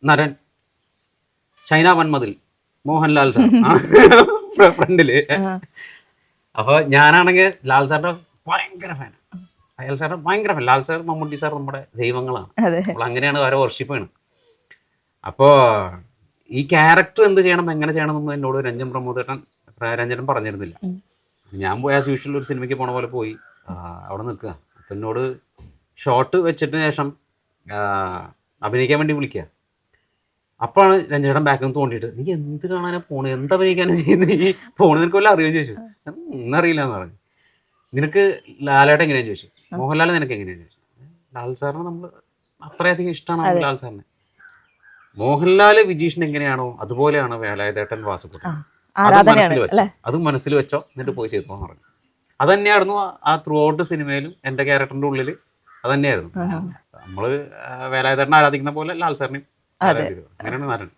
നരൻ, China വൻമതിൽ, Mohanlal sir ഫ്രണ്ടില്. അപ്പൊ ഞാനാണെങ്കിൽ ലാൽ സാറിന്റെ ഭയങ്കര ഫാൻ. ലാൽ സാറിന്റെ ഭയങ്കര fan. Lal sir, Mammootty sir നമ്മുടെ ദൈവങ്ങളാണ്. നമ്മൾ അങ്ങനെയാണ് അവരെ വർഷിപ്പ് ചെയ്യണം. അപ്പോൾ ഈ ക്യാരക്ടർ എന്ത് ചെയ്യണം, എങ്ങനെ ചെയ്യണം എന്നൊന്നും എന്നോട് രഞ്ജൻ പറഞ്ഞിരുന്നില്ല. ഞാൻ പോയി ആസ് യൂഷ്വൽ ഒരു സിനിമയ്ക്ക് പോണ പോലെ പോയി അവിടെ നിൽക്കുക. അപ്പം എന്നോട് ഷോട്ട് വെച്ചിട്ട് ശേഷം അഭിനയിക്കാൻ വേണ്ടി വിളിക്കുക. അപ്പോഴാണ് രഞ്ജനേട്ടൻ ബാക്കിൽ നിന്ന് തോണ്ടിയിട്ട്, നീ എന്ത് കാണാനാണ് പോണത്, എന്ത് അഭിനയിക്കാനാണ് ചെയ്യുന്നത്, ഈ പോണത് നിനക്ക് വല്ല അറിയുമെന്ന് ചോദിച്ചു. ഒന്നറിയില്ല എന്ന് പറഞ്ഞു. നിനക്ക് ലാലേട്ടൻ എങ്ങനെയാന്ന് ചോദിച്ചു. മോഹൻലാൽ നിനക്ക് എങ്ങനെയാന്ന് ചോദിച്ചു. ലാൽ സാറിന് നമ്മൾ അത്രയധികം ഇഷ്ടമാണ് ലാൽ സാറിനെ. മോഹൻലാല് വിജീഷിന് എങ്ങനെയാണോ അതുപോലെയാണ് വേലായുധേട്ടൻ വാസുദേവൻ. അത് മനസ്സിൽ വെച്ചോ, എന്നിട്ട് പോയി ചെയ്തോന്ന് പറഞ്ഞു. അത് തന്നെയായിരുന്നു ആ ത്രൂ ഔട്ട് സിനിമയിലും എൻ്റെ ക്യാരക്ടറിന്റെ ഉള്ളിൽ അത് തന്നെയായിരുന്നു. നമ്മള് വേലായുധേട്ടനെ ആരാധിക്കുന്ന പോലെ ലാൽ സാറിനെയും ആരാധിക്കുന്നത്. അങ്ങനെയാണ് നാരായണൻ.